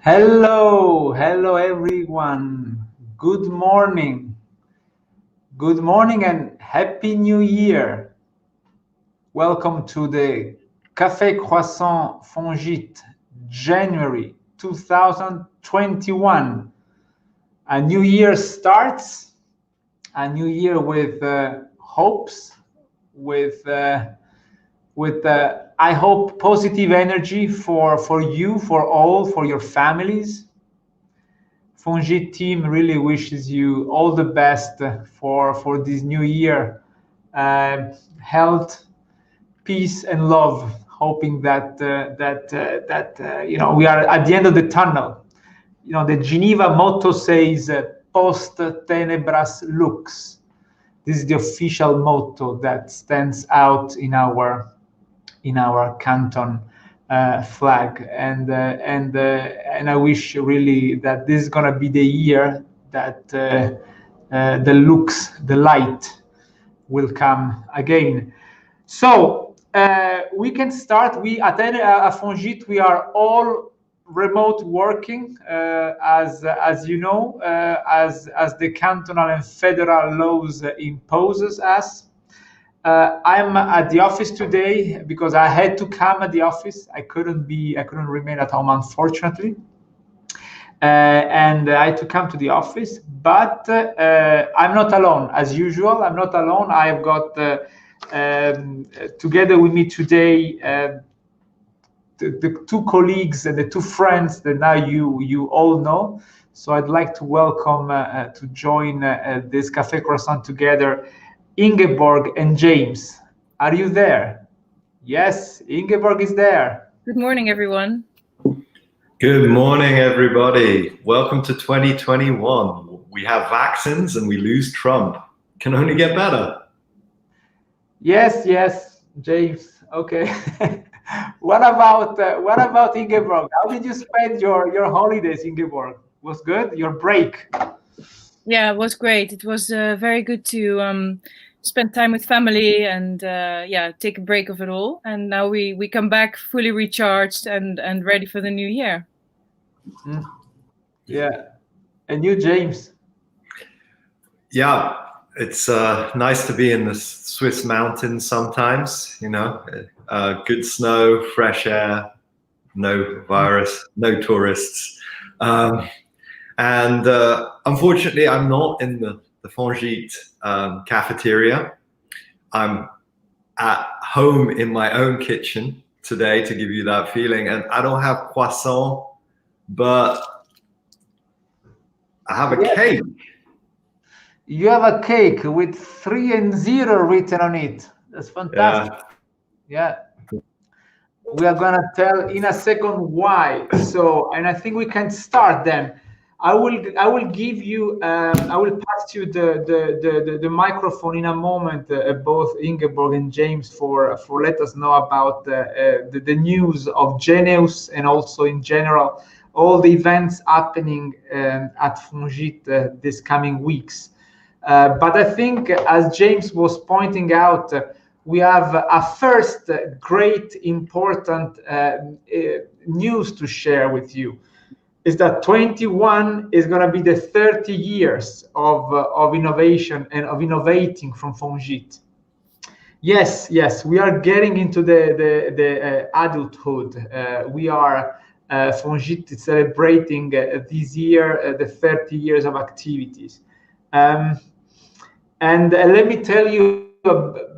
Hello everyone. Good morning and Happy New Year. Welcome to the Café&Croissant Fongit January 2021. A new year starts, a new year with hopes, with I hope positive energy for you, for all, for your families. Fongit team really wishes you all the best for this new year. Health, peace, and love. Hoping that we are at the end of the tunnel. The Geneva motto says "Post tenebras lux." This is the official motto that stands out in our canton flag, and I wish really that this is gonna be the year that the light will come again. So we can start. We at Fongit, we are all remote working, as you know, as the cantonal and federal laws imposes us. I'm at the office today because I had to come at the office. I couldn't remain at home, unfortunately. And I had to come to the office, but I'm not alone. As usual, I'm not alone. I've got, together with me today, the two colleagues and the two friends that now you all know. So I'd like to welcome to join this Café&Croissant together, Ingeborg and James. Are you there? Yes, Ingeborg is there. Good morning, everyone. Good morning, everybody. Welcome to 2021. We have vaccines and we lose Trump. Can only get better. Yes, James. Okay. What about Ingeborg? How did you spend your holidays, Ingeborg? Was good? Your break? Yeah, it was great. It was very good to spend time with family and take a break of it all. And now we come back fully recharged and ready for the new year. Mm. Yeah. And you, James? Yeah, it's nice to be in the Swiss mountains sometimes, good snow, fresh air, no virus, no tourists. And unfortunately, I'm not in the Fongit cafeteria. I'm at home in my own kitchen today to give you that feeling. And I don't have croissant, but I have a cake. You have a cake with 3 and 0 written on it. That's fantastic. Yeah. We are gonna tell in a second why. So, and I think we can start then. I will give you. I will pass you the microphone in a moment. Both Ingeborg and James for let us know about the news of Geneus and also in general all the events happening at Fongit this coming weeks. But I think, as James was pointing out, we have a first great important news to share with you. Is that 21 is going to be the 30 years of innovation and of innovating from Fongit. Yes, we are getting into the adulthood. We are Fongit is celebrating this year the 30 years of activities. And let me tell you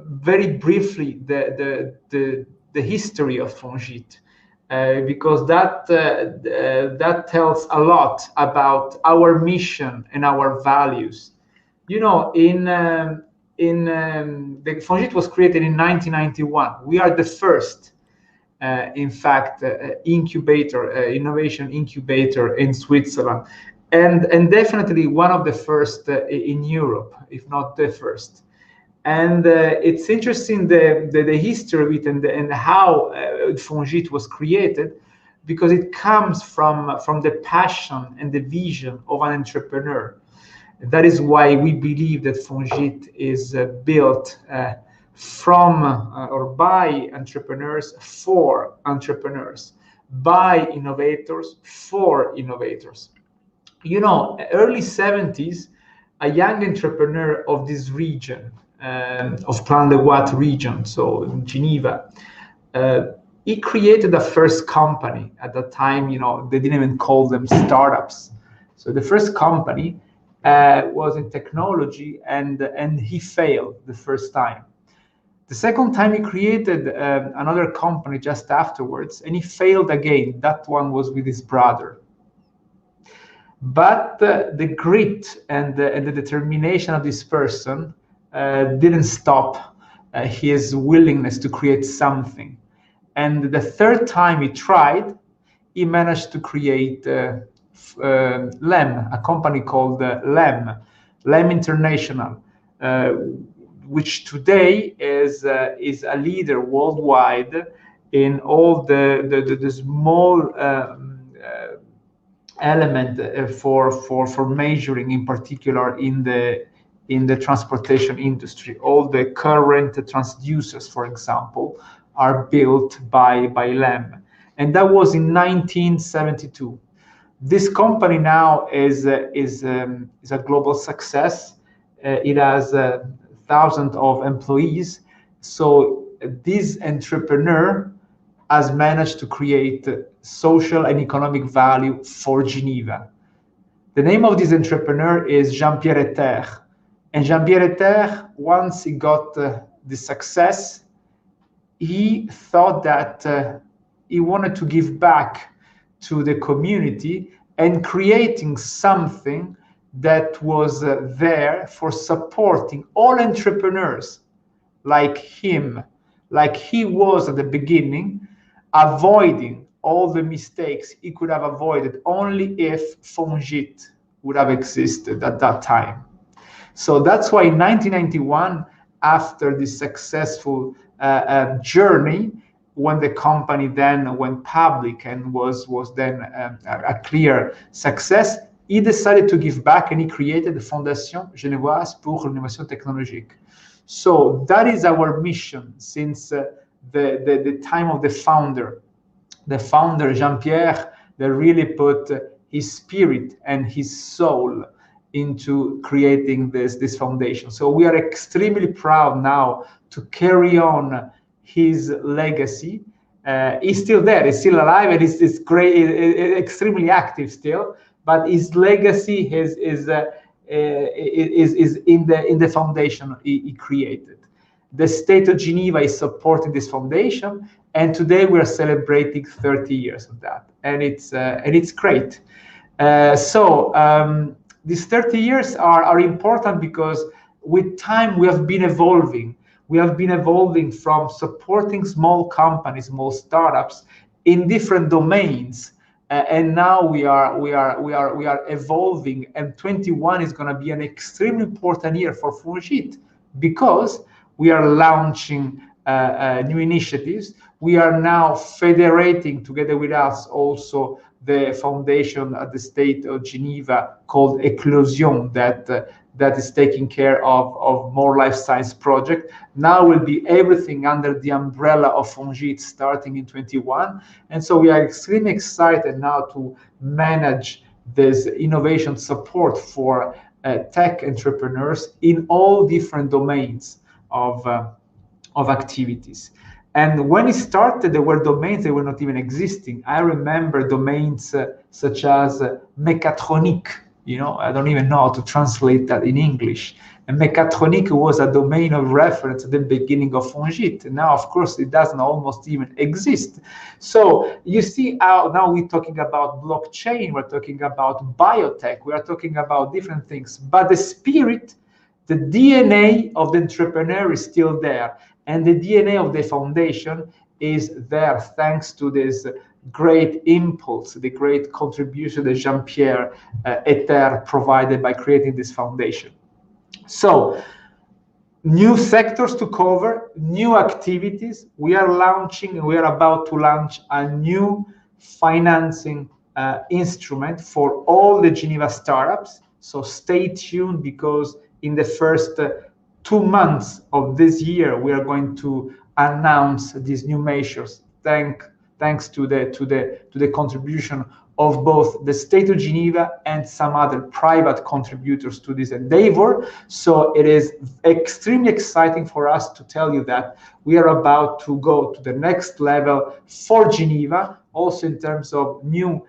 very briefly the history of Fongit. Because that tells a lot about our mission and our values. The Fongit was created in 1991. We are the first, in fact, innovation incubator in Switzerland, and definitely one of the first in Europe, if not the first. And it's interesting the history of it and how Fongit was created, because it comes from the passion and the vision of an entrepreneur. That is why we believe that Fongit is built from or by entrepreneurs for entrepreneurs. by innovators for innovators. You know, early 70s, a young entrepreneur of this region, of Plan-les-Ouates region, so in Geneva, he created a first company. At that time, you know, they didn't even call them startups. So the first company was in technology, and he failed the first time. The second time he created another company just afterwards, and he failed again. That one was with his brother. But the grit and the determination of this person didn't stop his willingness to create something. And the third time he tried, he managed to create LEM, a company called LEM International, which today is a leader worldwide in all the small element for measuring, in particular in the transportation industry. All the current transducers, for example, are built by LEM, and that was in 1972. This company now is a global success. It has thousands of employees. So this entrepreneur has managed to create social and economic value for Geneva. The name of this entrepreneur is Jean-Pierre Etter. And Jean-Pierre Etter, once he got the success, he thought that he wanted to give back to the community and creating something that was there for supporting all entrepreneurs like him, like he was at the beginning, avoiding all the mistakes he could have avoided only if Fongit would have existed at that time. So that's why in 1991, after this successful journey, when the company then went public and was then a clear success, he decided to give back, and he created the Fondation Genevoise pour l'Innovation Technologique. So that is our mission since the time of the founder. The founder, Jean-Pierre, that really put his spirit and his soul into creating this foundation. So we are extremely proud now to carry on his legacy. He's still there, he's still alive, and he's great, extremely active still. But his legacy is in the foundation he created. The state of Geneva is supporting this foundation, and today we are celebrating 30 years of that, and it's great. These 30 years are important because with time we have been evolving. We have been evolving from supporting small companies, small startups in different domains, and now we are evolving. And 21 is going to be an extremely important year for Fongit because we are launching new initiatives. We are now federating together with us also the foundation at the state of Geneva called Eclosion that is taking care of more life science project. Now will be everything under the umbrella of Fongit starting in 21. And so we are extremely excited now to manage this innovation support for tech entrepreneurs in all different domains of activities. And when it started, there were domains that were not even existing. I remember domains such as mechatronique. You know, I don't even know how to translate that in English. And mechatronique was a domain of reference at the beginning of Fongit. Now, of course, it doesn't almost even exist. So you see how now we're talking about blockchain, we're talking about biotech, we are talking about different things. But the spirit, the DNA of the entrepreneur is still there. And the DNA of the foundation is there thanks to this great impulse, the great contribution that Jean-Pierre Etter provided by creating this foundation. So, new sectors to cover, new activities. We are launching, and we are about to launch a new financing instrument for all the Geneva startups. So stay tuned, because in the first 2 months of this year, we are going to announce these new measures, thanks thanks to the contribution of both the state of Geneva and some other private contributors to this endeavor. So it is extremely exciting for us to tell you that we are about to go to the next level for Geneva, also in terms of new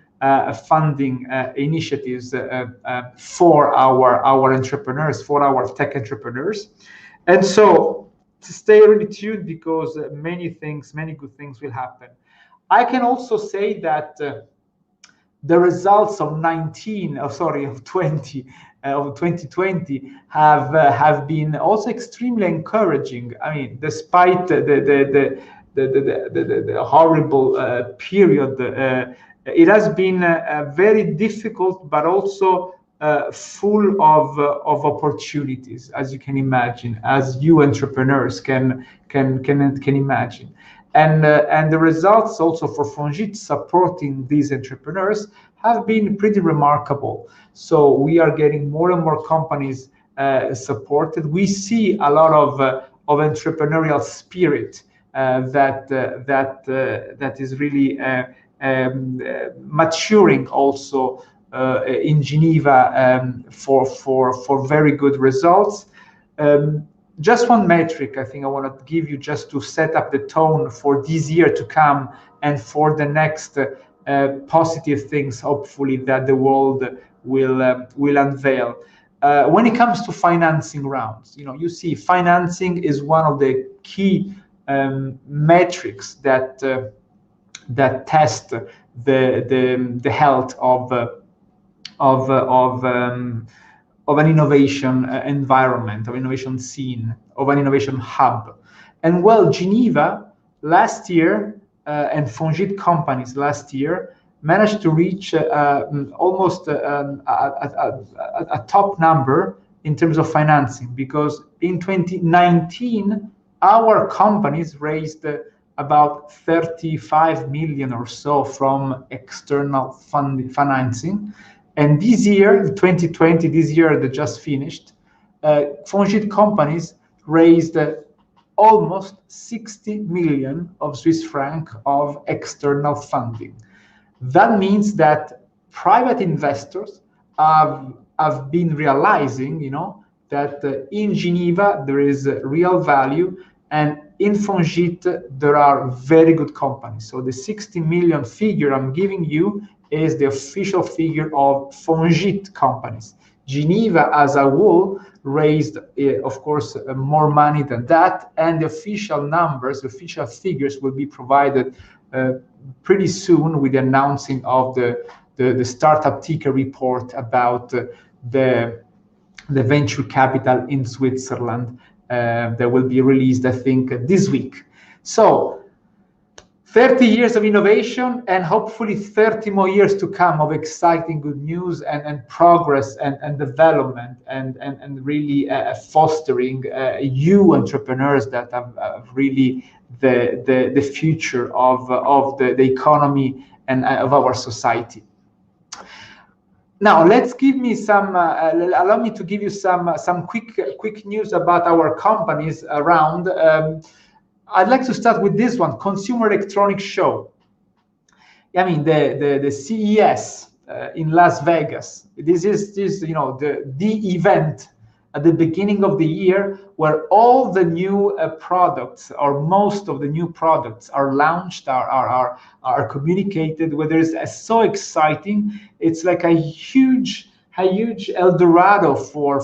funding initiatives for our entrepreneurs, for our tech entrepreneurs. And so to stay really tuned, because many good things will happen. I can also say that the results of 2020 have been also extremely encouraging. I mean, despite the horrible period, it has been very difficult, but also full of opportunities, as you can imagine, as you entrepreneurs can imagine. And the results also for Fongit supporting these entrepreneurs have been pretty remarkable. So we are getting more and more companies supported. We see a lot of entrepreneurial spirit that is really maturing also in Geneva for very good results. Just one metric I think I want to give you, just to set up the tone for this year to come and for the next positive things, hopefully, that the world will unveil. When it comes to financing rounds, you see, financing is one of the key metrics that test the health of an innovation environment, of innovation scene, of an innovation hub. And well, Geneva last year and Fongit companies last year managed to reach almost a top number in terms of financing, because in 2019 our companies raised about 35 million or so from external financing. And this year, 2020, this year that just finished, Fongit companies raised almost 60 million of Swiss franc of external funding. That means that private investors have been realizing, that in Geneva there is real value, and in Fongit there are very good companies. So the 60 million figure I'm giving you is the official figure of Fongit companies. Geneva as a whole raised, of course, more money than that, and the official numbers, the official figures will be provided pretty soon with the announcing of the Startup Ticker report about the venture capital in Switzerland that will be released, I think, this week. So 30 years of innovation, and hopefully 30 more years to come of exciting good news and progress and development and really fostering you entrepreneurs that have really the future of the economy and of our society. Now, allow me to give you some quick news about our companies around. I'd like to start with this one, Consumer Electronics Show. I mean, the CES in Las Vegas. This is the event at the beginning of the year where all the new products, or most of the new products, are launched, are communicated. Whether it's so exciting, it's like a huge El Dorado for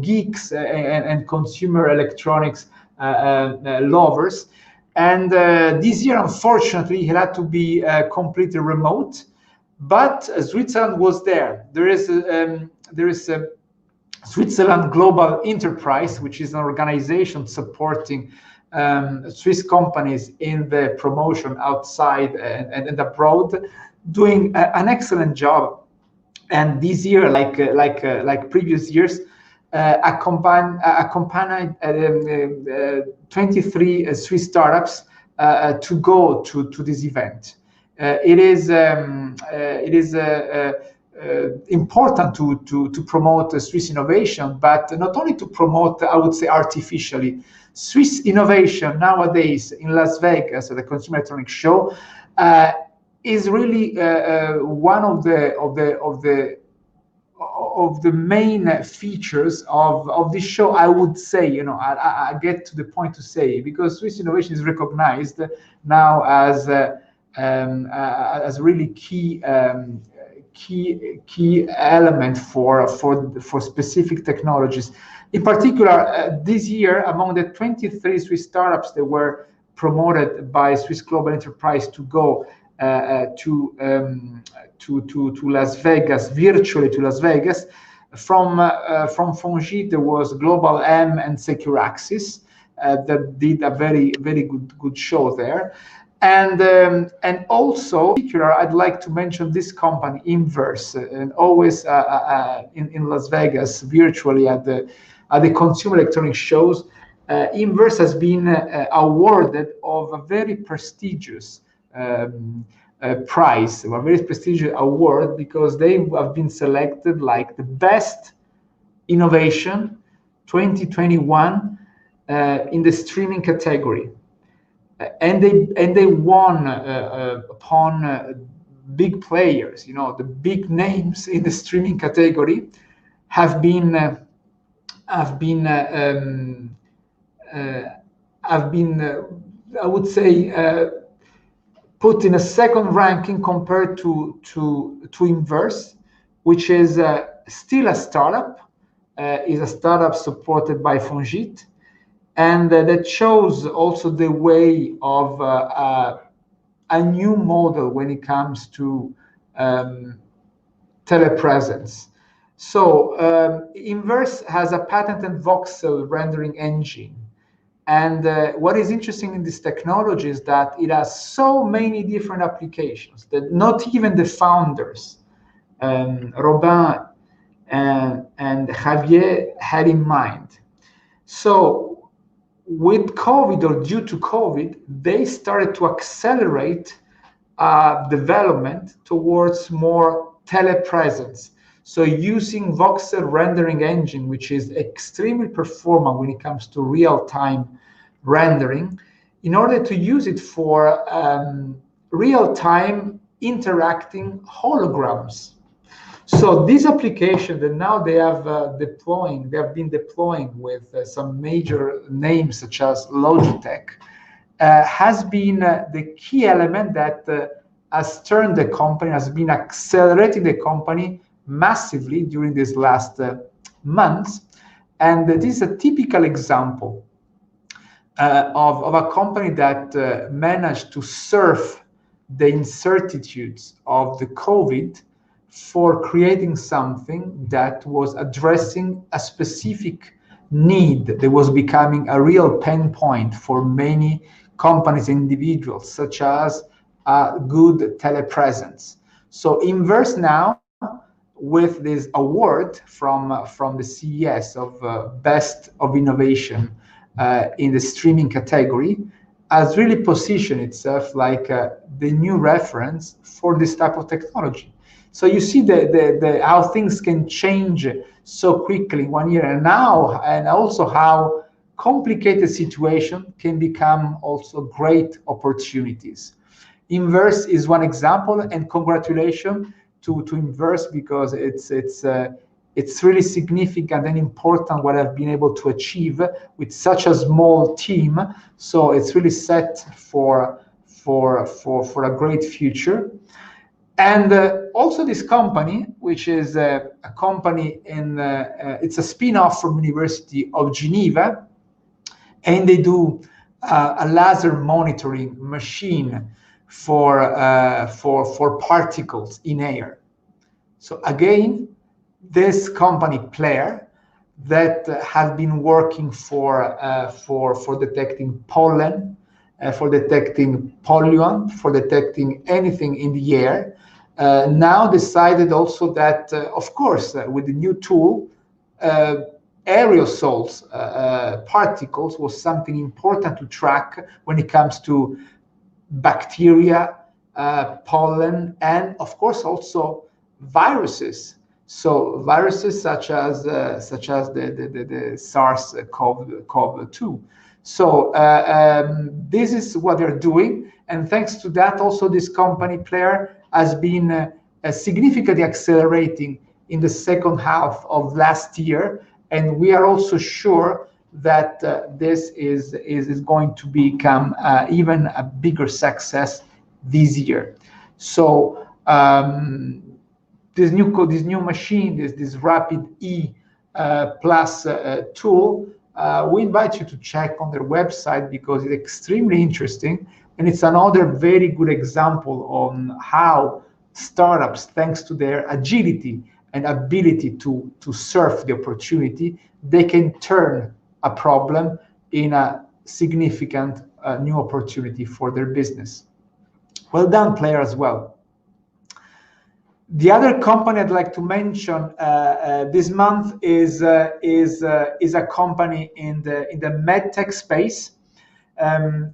geeks and consumer electronics lovers. And this year, unfortunately, it had to be completely remote, but Switzerland was there. There is a Switzerland Global Enterprise, which is an organization supporting Swiss companies in the promotion outside and abroad, doing an excellent job. And this year, like previous years, accompanied 23 Swiss startups to go to this event. It is important to promote Swiss innovation, but not only to promote, I would say, artificially. Swiss innovation nowadays in Las Vegas at the Consumer Electronics Show is really one of the main features of this show. I would say, you know, I get to the point to say, because Swiss innovation is recognized now as really key element for specific technologies. In particular, this year, among the 23 Swiss startups that were promoted by Swiss Global Enterprise to go to Las Vegas, virtually to Las Vegas, from Fongit, there was Global M and Secure Access that did a very good show there. And also, in particular, I'd like to mention this company, Inverse, and always in Las Vegas, virtually at the Consumer Electronics shows. Inverse has been awarded of a very prestigious prize, a very prestigious award, because they have been selected like the best innovation 2021 in the streaming category. And they won upon big players. You know, the big names in the streaming category have been I would say put in a second ranking compared to Inverse, which is still a startup. Is a startup supported by Fongit. And that shows also the way of a new model when it comes to telepresence. So Inverse has a patented voxel rendering engine. And what is interesting in this technology is that it has so many different applications that not even the founders, Robin and Javier, had in mind. So with COVID, or due to COVID, they started to accelerate development towards more telepresence. So using voxel rendering engine, which is extremely performant when it comes to real-time rendering, in order to use it for real-time interacting holograms. So this application that now they have been deploying with some major names such as Logitech, has been the key element that has turned the company, has been accelerating the company massively during these last months. And this is a typical example of a company that managed to surf the incertitudes of the COVID for creating something that was addressing a specific need that was becoming a real pain point for many companies and individuals, such as good telepresence. So Inverse now, with this award from the CES of Best of Innovation in the streaming category, has really positioned itself like the new reference for this type of technology. So you see how things can change so quickly in 1 year, and also how complicated situation can become also great opportunities. Inverse is one example, and congratulations to Inverse, because it's really significant and important what I've been able to achieve with such a small team. So it's really set for a great future. And also this company, which is a company it's a spin-off from University of Geneva, and they do a laser monitoring machine for particles in air. So again, this company player that have been working for detecting pollen, for detecting polluant, for detecting anything in the air, now decided also that, of course, with the new tool, aerosols, particles, was something important to track when it comes to bacteria, pollen, and of course also viruses. So viruses such as the SARS-CoV-2. So this is what they're doing, and thanks to that, also this company player has been significantly accelerating in the second half of last year, and we are also sure that this is going to become even a bigger success this year. So this new machine, this Rapid E Plus tool, we invite you to check on their website because it's extremely interesting, and it's another very good example on how startups, thanks to their agility and ability to surf the opportunity, they can turn a problem in a significant new opportunity for their business. Well done, player, as well. The other company I'd like to mention this month is a company in the medtech space.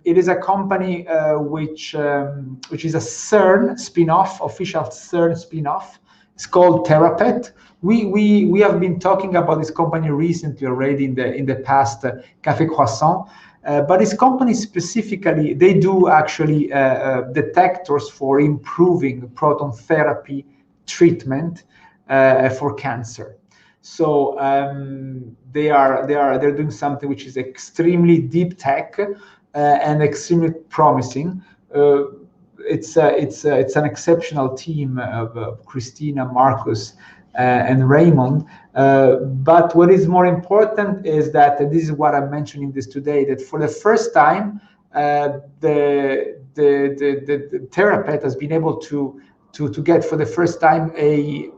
It is a company which is a CERN spin-off, official CERN spin-off. It's called Therapet. We have been talking about this company recently already in the past Café&Croissant. But this company specifically, they do actually detectors for improving proton therapy treatment for cancer. So they're doing something which is extremely deep tech and extremely promising. It's an exceptional team of Christina, Marcus, and Raymond. But what is more important is that, and this is what I'm mentioning this today, that for the first time, the Therapet has been able to get for the first time a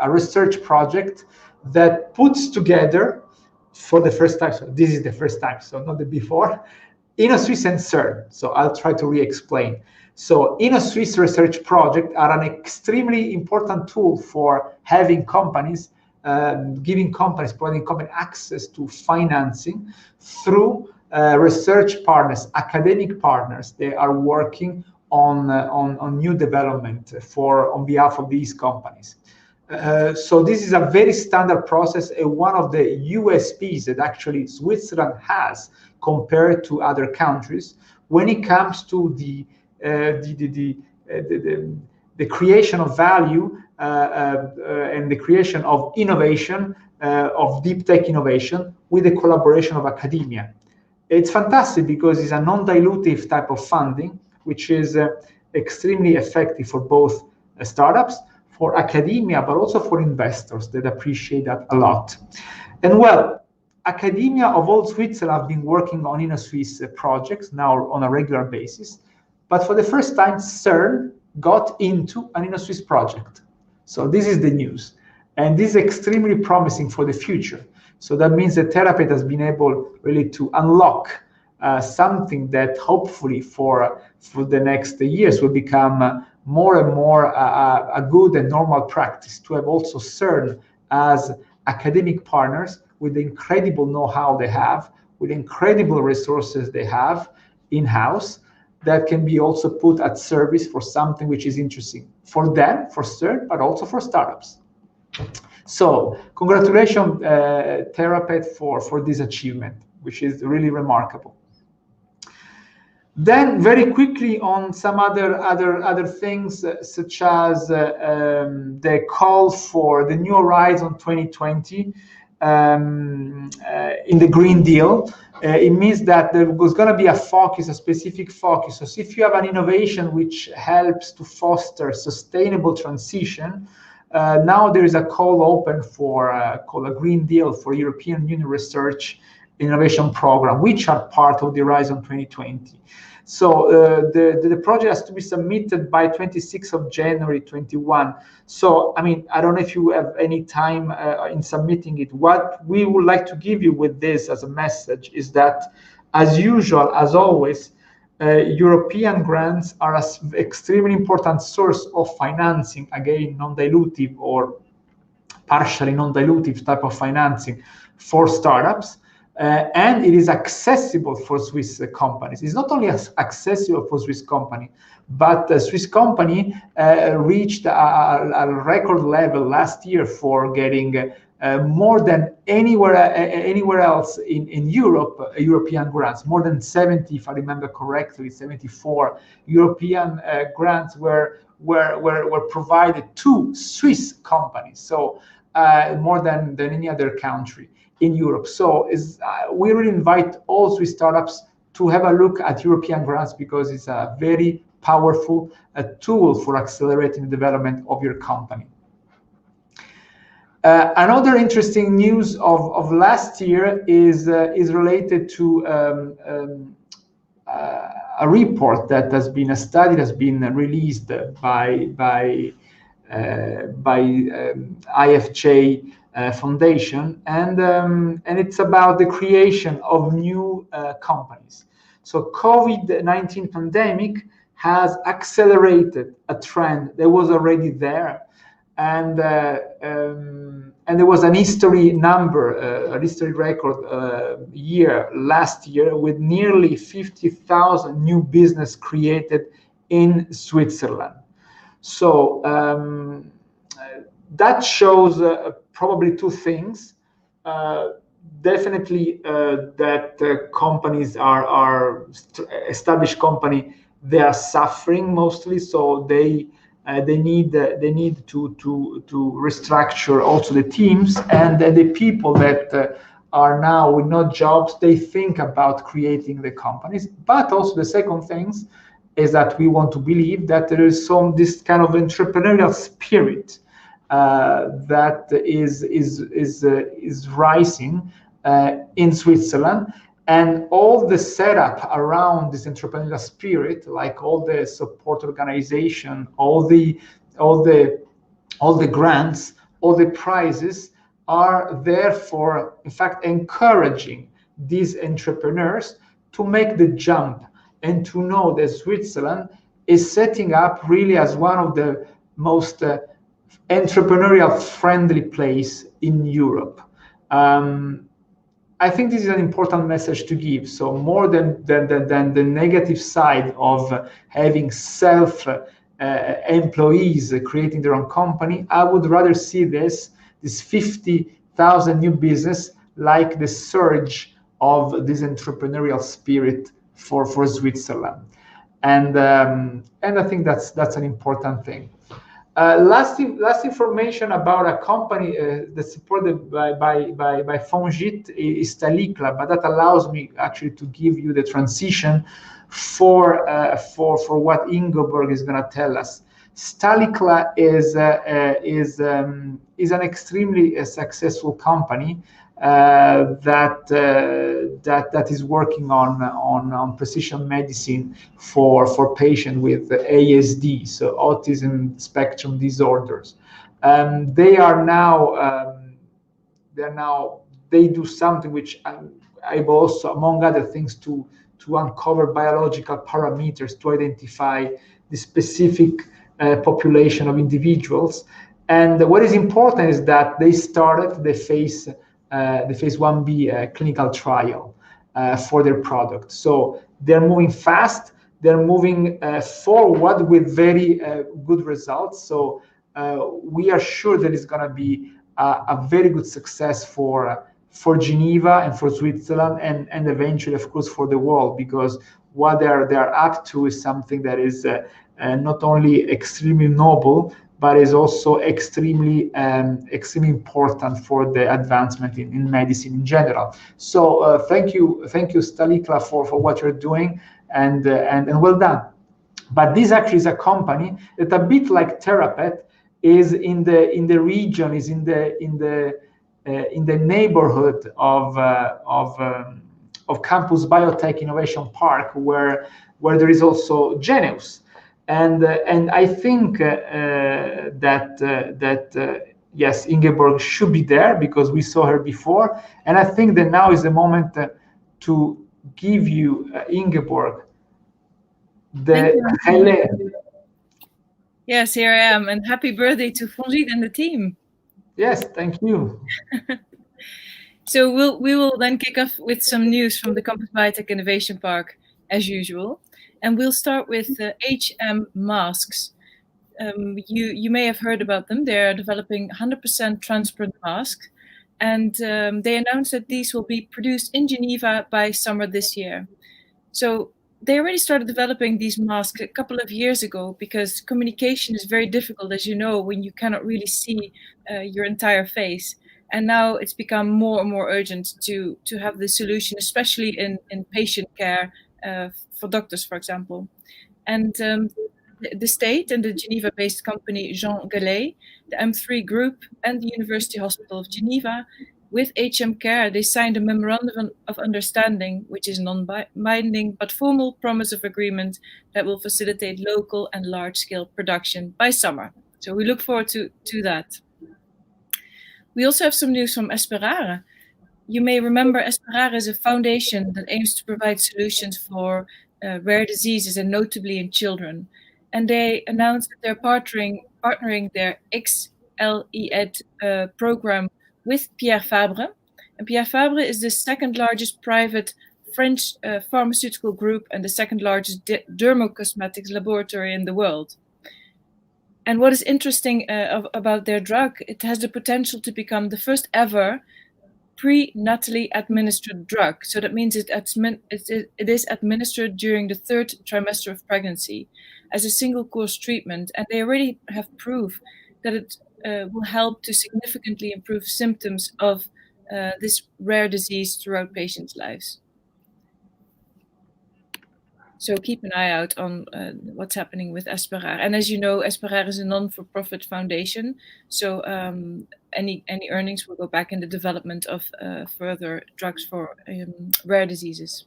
research project that puts together for the first time, so this is the first time, so not the before, Innosuisse and CERN. So I'll try to re-explain. So Innosuisse research projects are an extremely important tool for having companies, providing company access to financing through research partners, academic partners. They are working on new development on behalf of these companies. So this is a very standard process, and one of the USPs that actually Switzerland has compared to other countries when it comes to the creation of value and the creation of innovation, of deep tech innovation with the collaboration of academia. It's fantastic because it's a non-dilutive type of funding, which is extremely effective for both startups, for academia, but also for investors that appreciate that a lot. And well, academia of all Switzerland have been working on Innosuisse projects now on a regular basis, but for the first time, CERN got into an Innosuisse project. So this is the news, and this is extremely promising for the future. So that means that Therapet has been able really to unlock something that hopefully for the next years will become more and more a good and normal practice to have also CERN as academic partners with the incredible know-how they have, with incredible resources they have in-house that can be also put at service for something which is interesting for them, for CERN, but also for startups. So congratulations, Therapet, for this achievement, which is really remarkable. Then very quickly on some other things, such as the call for the New Horizon 2020 in the Green Deal. It means that there was going to be a specific focus. So if you have an innovation which helps to foster sustainable transition, now there is a call open for called a Green Deal for European Union Research Innovation Program, which are part of the Horizon 2020. So the project has to be submitted by 26th of January 21. So, I mean, I don't know if you have any time in submitting it. What we would like to give you with this as a message is that, as usual, as always, European grants are an extremely important source of financing, again, non-dilutive or partially non-dilutive type of financing for startups. and it is accessible for Swiss companies. It's not only accessible for Swiss company, but the Swiss company reached a record level last year for getting more than anywhere else in Europe, European grants. More than 70, if I remember correctly, 74 European grants were provided to Swiss companies. So more than any other country in Europe. So we really invite all Swiss startups to have a look at European grants, because it's a very powerful tool for accelerating the development of your company. Another interesting news of last year is related to a report that has been a study that's been released by IFJ Foundation, and it's about the creation of new companies. So COVID-19 pandemic has accelerated a trend that was already there, and there was an history record year last year with nearly 50,000 new business created in Switzerland. So that shows probably two things. Definitely that companies are established company, they are suffering mostly, so they need to restructure also the teams, and the people that are now with no jobs, they think about creating the companies. But also the second thing is that we want to believe that there is this kind of entrepreneurial spirit that is rising in Switzerland, and all the setup around this entrepreneurial spirit, like all the support organization, all the grants, all the prizes, are therefore, in fact, encouraging these entrepreneurs to make the jump and to know that Switzerland is setting up really as one of the most entrepreneurial friendly place in Europe. I think this is an important message to give. So more than the negative side of having employees creating their own company, I would rather see this 50,000 new business like the surge of this entrepreneurial spirit for Switzerland, and I think that's an important thing. Last information about a company that's supported by Fongit is Stalicla, but that allows me actually to give you the transition for what Ingeborg is going to tell us. Stalicla is an extremely successful company that is working on precision medicine for patients with ASD, so autism spectrum disorders. They do something which I also, among other things, to uncover biological parameters to identify the specific population of individuals. And what is important is that they started the phase 1B clinical trial for their product. So they're moving fast, they're moving forward with very good results. So we are sure that it's going to be a very good success for Geneva and for Switzerland, and eventually, of course, for the world, because what they're up to is something that is not only extremely noble, but is also extremely important for the advancement in medicine in general. So thank you, Stalicla, for what you're doing, and well done. But this actually is a company that, a bit like Therapet, is in the region, is in the neighborhood of Campus Biotech Innovation Park, where there is also Geneus. And I think that yes, Ingeborg should be there, because we saw her before, and I think that now is the moment to give you, Ingeborg, the hello. Yes, here I am, and happy birthday to Fongit and the team. Yes, thank you. So we will then kick off with some news from the Campus Biotech Innovation Park, as usual. And we'll start with HM masks. You may have heard about them. They're developing 100% transparent masks. And they announced that these will be produced in Geneva by summer this year. So they already started developing these masks a couple of years ago because communication is very difficult, as you know, when you cannot really see your entire face. And now it's become more and more urgent to have the solution, especially in patient care for doctors, for example. And the state and the Geneva-based company Jean Gallet, the M3 Group, and the University Hospital of Geneva, with HM Care, they signed a memorandum of understanding, which is non-binding but formal promise of agreement that will facilitate local and large-scale production by summer. So we look forward to that. We also have some news from Esperare. You may remember Esperare is a foundation that aims to provide solutions for rare diseases and notably in children. And they announced that they're partnering their XLED program with Pierre Fabre. And Pierre Fabre is the second largest private French pharmaceutical group and the second largest dermocosmetics laboratory in the world. And what is interesting about their drug, it has the potential to become the first ever prenatally administered drug. So that means it is administered during the 3rd trimester of pregnancy as a single course treatment. And they already have proof that it will help to significantly improve symptoms of this rare disease throughout patients' lives. So keep an eye out on what's happening with Esperare. And as you know, Esperare is a non-for-profit foundation. So any earnings will go back in the development of further drugs for rare diseases.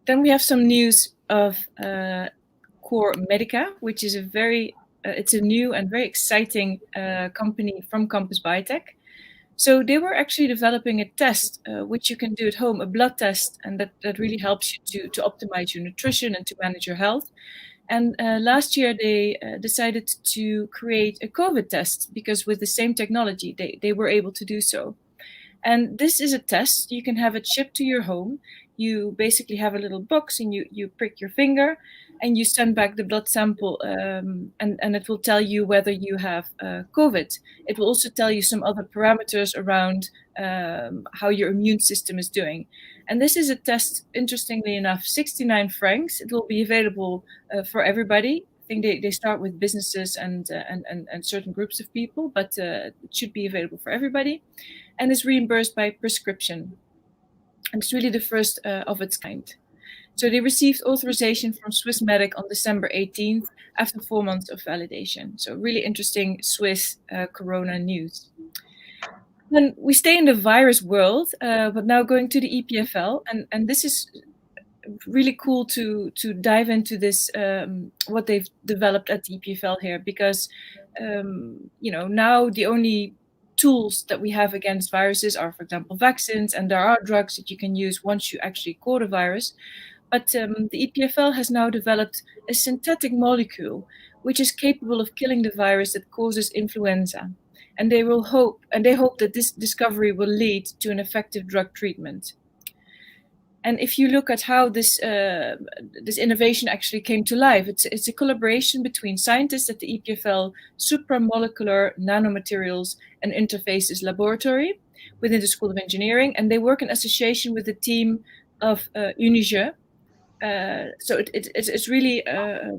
Then we have some news of Core Medica, which is it's a new and very exciting company from Campus Biotech. So they were actually developing a test which you can do at home, a blood test, and that really helps you to optimize your nutrition and to manage your health. And last year they decided to create a COVID test because with the same technology they were able to do so. And this is a test. You can have it shipped to your home. You basically have a little box and you prick your finger and you send back the blood sample and it will tell you whether you have COVID. It will also tell you some other parameters around how your immune system is doing. And this is a test, interestingly enough, 69 francs. It will be available for everybody. I think they start with businesses and certain groups of people, but it should be available for everybody. And is reimbursed by prescription. And it's really the first of its kind. So they received authorization from Swissmedic on December 18th after 4 months of validation. So really interesting Swiss corona news. Then we stay in the virus world, but now going to the EPFL. And this is really cool to dive into this, what they've developed at the EPFL here, because, now the only tools that we have against viruses are, for example, vaccines, and there are drugs that you can use once you actually caught a virus. But the EPFL has now developed a synthetic molecule which is capable of killing the virus that causes influenza. And they hope that this discovery will lead to an effective drug treatment. And if you look at how this innovation actually came to life, it's a collaboration between scientists at the EPFL Supramolecular Nanomaterials and Interfaces Laboratory within the School of Engineering, and they work in association with the team of Unige. So it's really a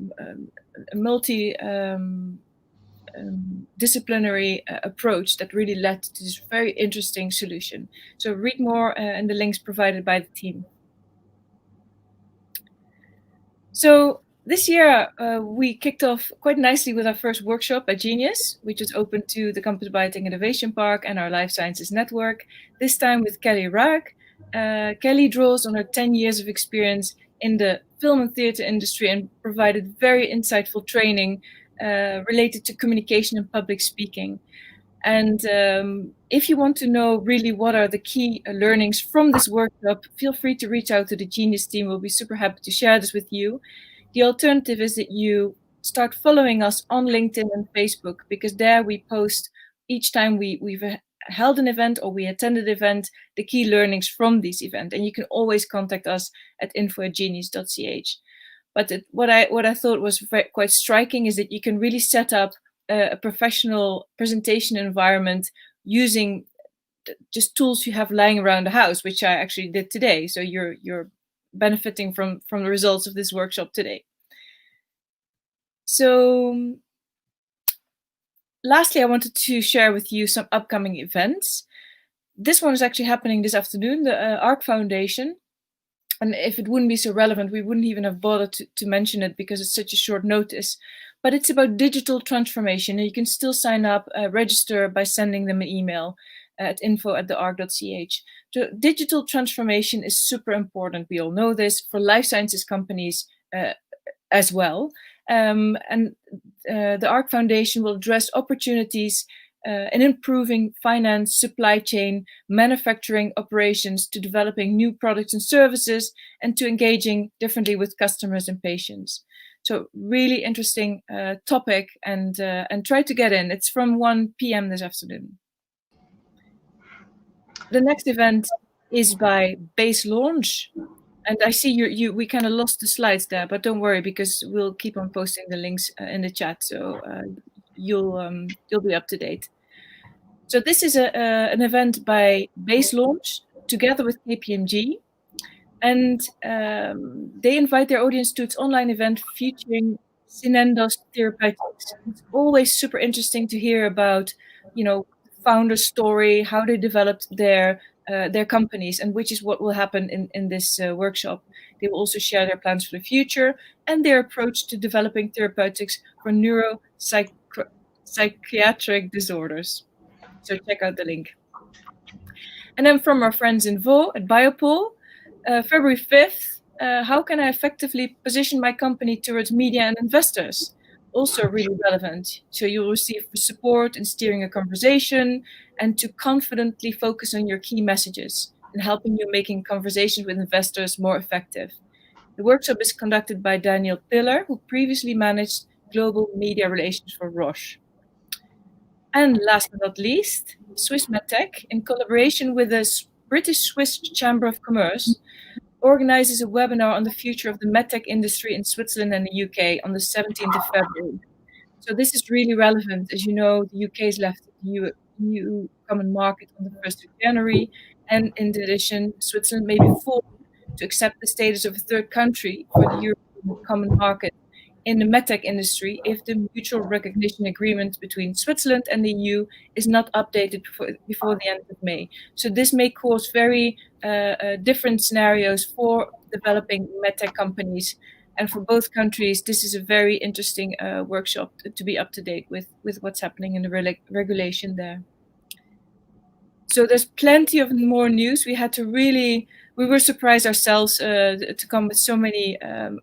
multi-disciplinary approach that really led to this very interesting solution. So read more in the links provided by the team. So this year we kicked off quite nicely with our first workshop at Geneus, which was open to the Campus Biotech Innovation Park and our Life Sciences Network, this time with Kelly Raag. Kelly draws on her 10 years of experience in the film and theater industry and provided very insightful training related to communication and public speaking. And if you want to know really what are the key learnings from this workshop, feel free to reach out to the Geneus team. We'll be super happy to share this with you. The alternative is that you start following us on LinkedIn and Facebook, because there we post each time we've held an event or we attended an event, the key learnings from this event. And you can always contact us at info@geneus.ch. But what I thought was quite striking is that you can really set up a professional presentation environment using just tools you have lying around the house, which I actually did today. So you're benefiting from the results of this workshop today. So lastly, I wanted to share with you some upcoming events. This one is actually happening this afternoon, the ARC Foundation. And if it wouldn't be so relevant, we wouldn't even have bothered to mention it because it's such a short notice. But it's about digital transformation, and you can still sign up, register by sending them an email at info@thearc.ch. So digital transformation is super important. We all know this, for life sciences companies as well. The ARC Foundation will address opportunities in improving finance, supply chain, manufacturing operations, to developing new products and services, and to engaging differently with customers and patients. So really interesting topic, and try to get in. It's from 1 p.m. this afternoon. The next event is by Base Launch. And I see we kind of lost the slides there, but don't worry, because we'll keep on posting the links in the chat, so you'll be up to date. So this is an event by Base Launch together with KPMG, and they invite their audience to its online event featuring Synendos Therapeutics. It's always super interesting to hear about, founder story, how they developed their companies, and which is what will happen in this workshop. They will also share their plans for the future and their approach to developing therapeutics for neuropsychiatric disorders. So check out the link. And then from our friends in Vaud at Biopol, February 5th, how can I effectively position my company towards media and investors? Also really relevant. So you'll receive support in steering a conversation and to confidently focus on your key messages and helping you making conversations with investors more effective. The workshop is conducted by Daniel Piller, who previously managed global media relations for Roche. And last but not least, Swiss MedTech, in collaboration with the British Swiss Chamber of Commerce, organizes a webinar on the future of the medtech industry in Switzerland and the UK on the 17th of February. So this is really relevant. As you know, the UK has left the EU common market on the 1st of January. And in addition, Switzerland may be forced to accept the status of a third country for the European common market in the medtech industry if the mutual recognition agreement between Switzerland and the EU is not updated before the end of May. So this may cause very different scenarios for developing medtech companies. And for both countries, this is a very interesting workshop to be up to date with what's happening in the regulation there. So there's plenty of more news. We were surprised ourselves to come with so many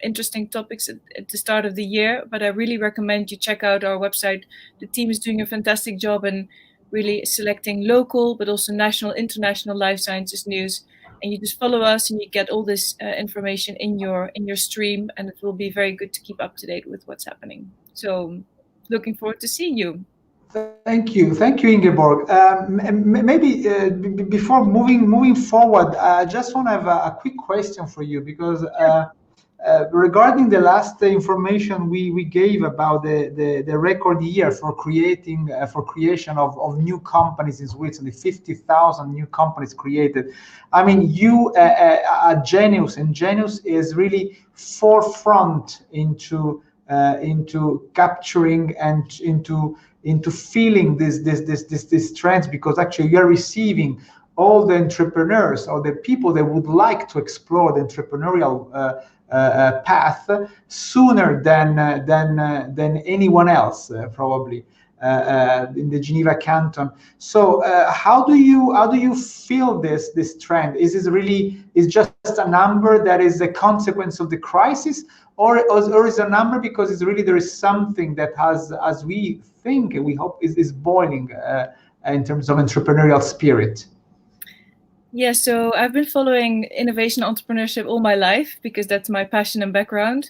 interesting topics at the start of the year, but I really recommend you check out our website. The team is doing a fantastic job in really selecting local, but also national, international life sciences news. And you just follow us and you get all this information in your stream, and it will be very good to keep up to date with what's happening. So looking forward to seeing you. Thank you, Ingeborg. Maybe before moving forward, I just want to have a quick question for you, because regarding the last information we gave about the record year for creation of new companies in Switzerland, 50,000 new companies created. I mean, you at Geneus, and Geneus is really forefront into capturing and into feeling these trends, because actually you are receiving all the entrepreneurs or the people that would like to explore the entrepreneurial path sooner than anyone else, probably in the Geneva canton. So how do you feel this trend? Is just a number that is a consequence of the crisis, or is a number because there is something that has, as we think, we hope, is boiling in terms of entrepreneurial spirit? Yeah, so I've been following innovation entrepreneurship all my life because that's my passion and background.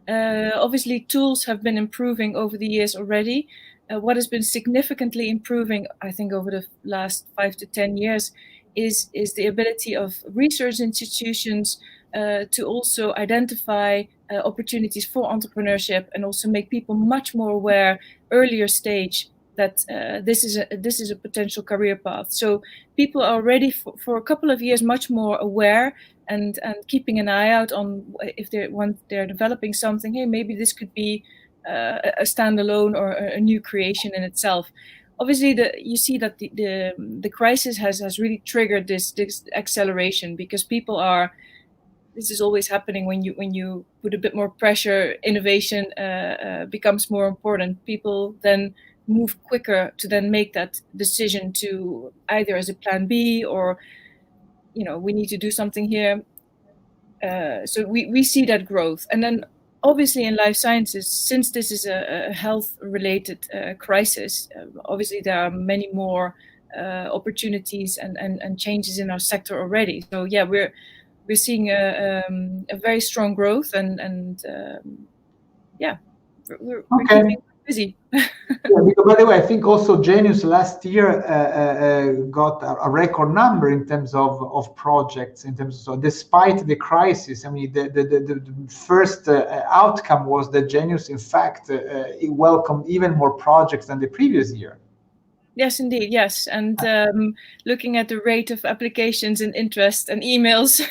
Obviously, tools have been improving over the years already, what has been significantly improving, I think, over the last 5 to 10 years is the ability of research institutions to also identify opportunities for entrepreneurship, and also make people much more aware earlier stage that this is a potential career path. So people are already for a couple of years much more aware and keeping an eye out on if they're developing something. Hey, maybe this could be a standalone or a new creation in itself. Obviously, you see that the crisis has really triggered this acceleration, because people are. This is always happening when you put a bit more pressure. Innovation becomes more important. People then move quicker to then make that decision to either as a plan B, or we need to do something here. So we see that growth, and then obviously in life sciences, since this is a health-related crisis, obviously there are many more opportunities and changes in our sector already. So yeah, we're seeing a very strong growth, and yeah, we're keeping busy. Yeah, because, by the way, I think also Geneus last year got a record number in terms of projects. So despite the crisis, I mean, the first outcome was that Geneus, in fact, it welcomed even more projects than the previous year. Yes, indeed. Yes. And looking at the rate of applications and interest and emails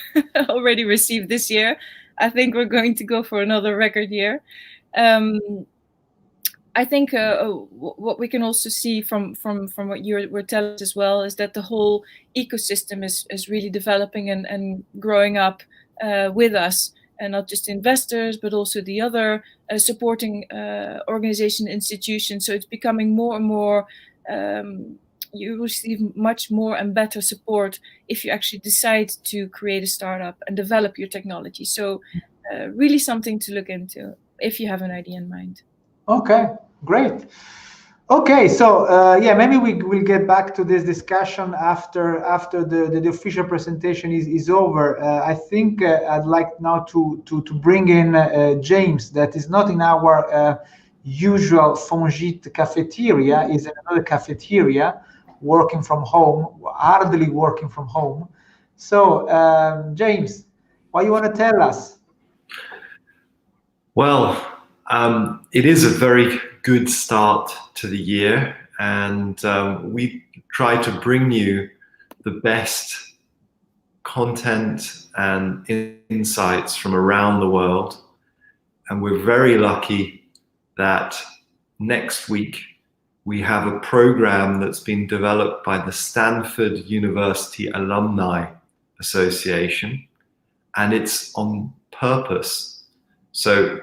already received this year, I think we're going to go for another record year. I think what we can also see from what you were telling us as well is that the whole ecosystem is really developing and growing up with us, and not just investors, but also the other supporting organization institutions. So it's becoming more and more. You receive much more and better support if you actually decide to create a startup and develop your technology. So really something to look into if you have an idea in mind. Okay, great. Okay, so yeah, maybe we'll get back to this discussion after the official presentation is over. I think I'd like now to bring in James, that is not in our usual Fongit cafeteria, is in another cafeteria, working from home, hardly working from home. So James, what you want to tell us? Well, it is a very good start to the year, and we try to bring you the best content and insights from around the world. And we're very lucky that next week we have a program that's been developed by the Stanford University Alumni Association, and it's on purpose. So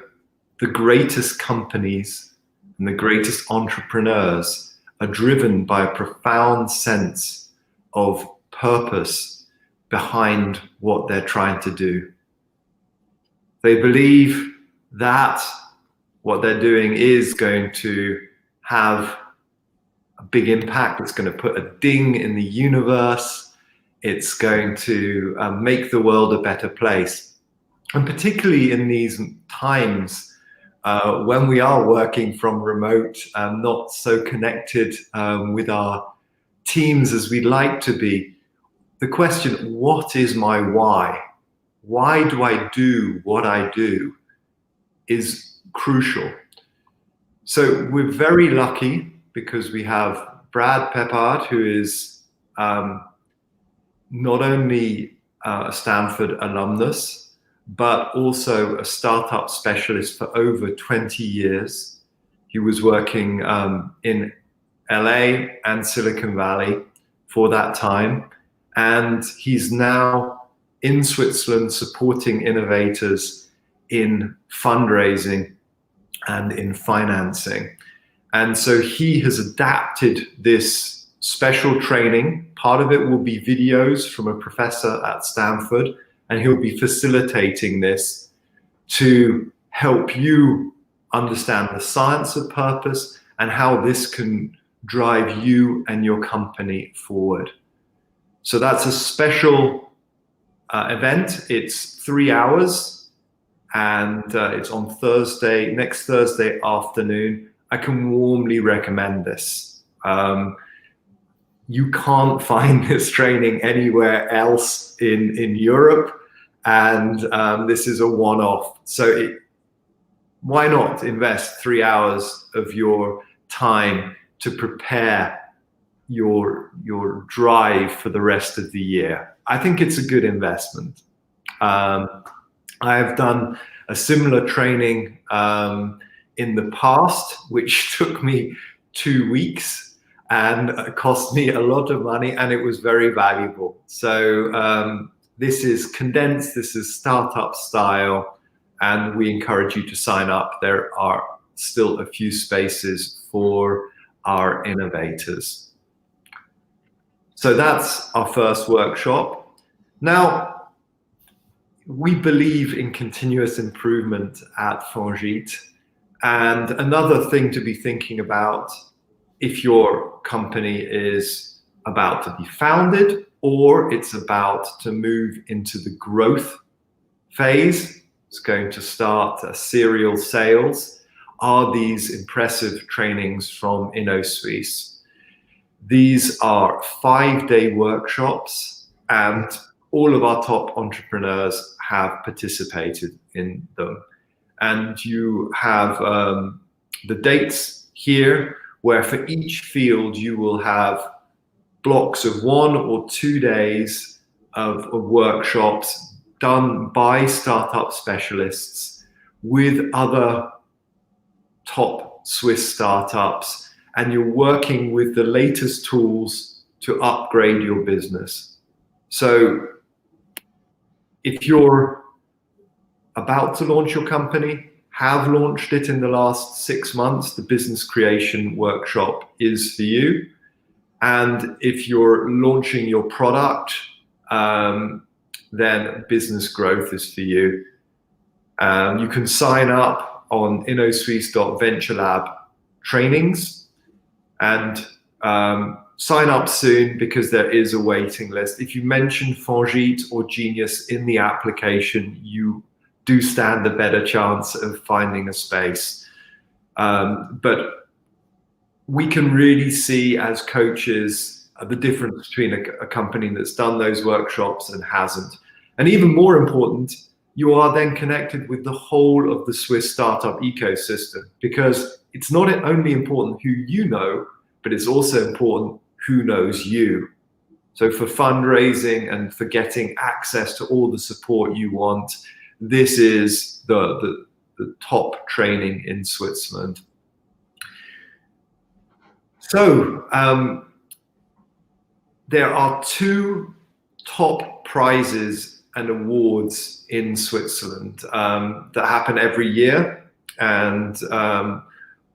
the greatest companies and the greatest entrepreneurs are driven by a profound sense of purpose behind what they're trying to do. They believe that what they're doing is going to have a big impact. It's going to put a ding in the universe. It's going to make the world a better place. And particularly in these times when we are working from remote and not so connected with our teams as we'd like to be, the question, what is my why? Why do I do what I do, is crucial. So we're very lucky because we have Brad Peppard, who is not only a Stanford alumnus, but also a startup specialist for over 20 years. He was working in LA and Silicon Valley for that time. And he's now in Switzerland supporting innovators in fundraising and in financing. And so he has adapted this special training. Part of it will be videos from a professor at Stanford, and he'll be facilitating this to help you understand the science of purpose and how this can drive you and your company forward. So that's a special event. It's 3 hours, and it's on Thursday, next Thursday afternoon. I can warmly recommend this. You can't find this training anywhere else in Europe, and this is a one-off. So why not invest 3 hours of your time to prepare your drive for the rest of the year? I think it's a good investment. I have done a similar training in the past, which took me 2 weeks and cost me a lot of money, and it was very valuable. So this is condensed, this is startup style, and we encourage you to sign up. There are still a few spaces for our innovators. So that's our first workshop. Now, we believe in continuous improvement at Fongit. And another thing to be thinking about if your company is about to be founded or it's about to move into the growth phase, it's going to start serial sales, are these impressive trainings from Innosuisse. These are 5-day workshops, and all of our top entrepreneurs have participated in them. And you have the dates here, where for each field you will have blocks of 1 or 2 days of workshops done by startup specialists with other top Swiss startups, and you're working with the latest tools to upgrade your business. So if you're about to launch your company, have launched it in the last 6 months, the business creation workshop is for you. And if you're launching your product, then business growth is for you. You can sign up on innosuisse.venturelab trainings and sign up soon, because there is a waiting list. If you mention Fongit or Geneus in the application, you do stand a better chance of finding a space. But we can really see as coaches the difference between a company that's done those workshops and hasn't. And even more important, you are then connected with the whole of the Swiss startup ecosystem, because it's not only important who you know, but it's also important who knows you. So for fundraising and for getting access to all the support you want, this is the top training in Switzerland. So there are 2 top prizes and awards in Switzerland that happen every year, and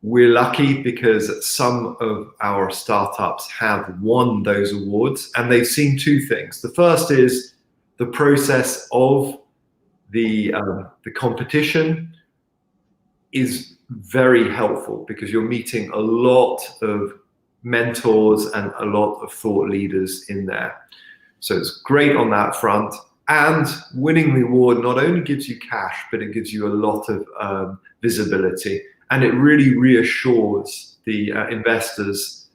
we're lucky because some of our startups have won those awards, and they've seen 2 things. The first is the process of the competition is very helpful, because you're meeting a lot of mentors and a lot of thought leaders in there. So it's great on that front. And winning the award not only gives you cash, but it gives you a lot of visibility. And it really reassures the investors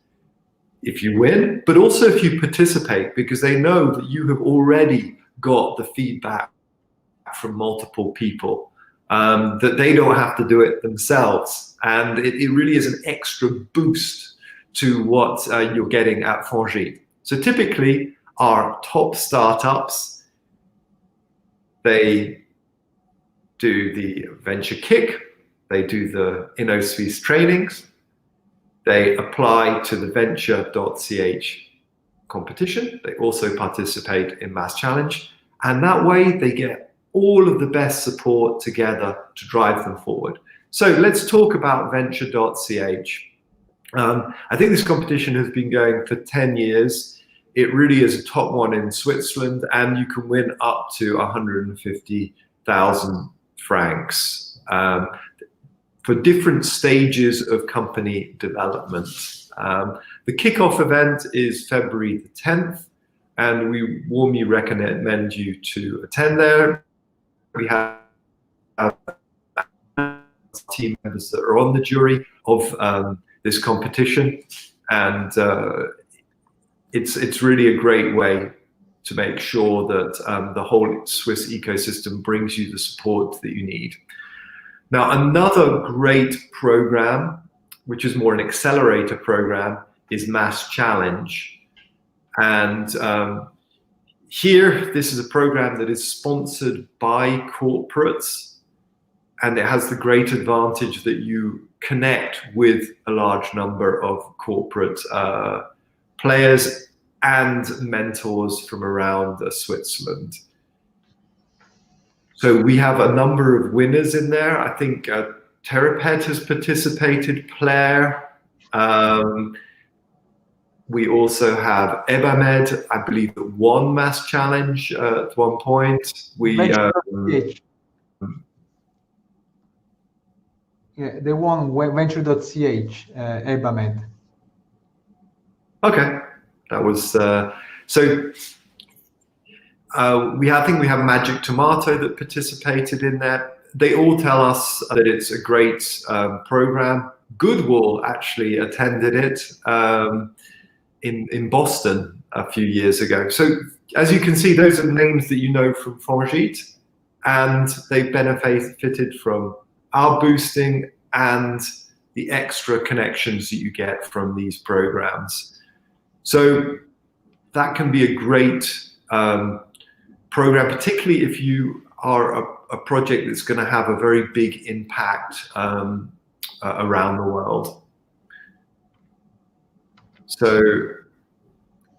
if you win, but also if you participate, because they know that you have already got the feedback from multiple people, that they don't have to do it themselves. And it really is an extra boost to what you're getting at Fongit. So typically our top startups, they do the venture kick, they do the Innosuisse trainings, they apply to the venture.ch competition, they also participate in Mass Challenge, and that way they get all of the best support together to drive them forward. So let's talk about venture.ch. I think this competition has been going for 10 years. It really is a top one in Switzerland, and you can win up to 150,000 francs for different stages of company development. The kickoff event is February the 10th, and we warmly recommend you to attend there. We have team members that are on the jury of this competition, and it's really a great way to make sure that the whole Swiss ecosystem brings you the support that you need. Now, another great program, which is more an accelerator program, is Mass Challenge. And here, this is a program that is sponsored by corporates, and it has the great advantage that you connect with a large number of corporate players and mentors from around Switzerland. So we have a number of winners in there. I think Therapet has participated, Plaire. We also have Ebamed, I believe, that won Mass Challenge at one point. Yeah, they won Venture.ch, Ebamed. Okay, that was I think we have Magic Tomato that participated in that. They all tell us that it's a great program. Goodwill actually attended it in Boston a few years ago. So as you can see, those are names that you know from Fongit, and they benefited from our boosting and the extra connections that you get from these programs. So that can be a great program, particularly if you are a project that's going to have a very big impact around the world. So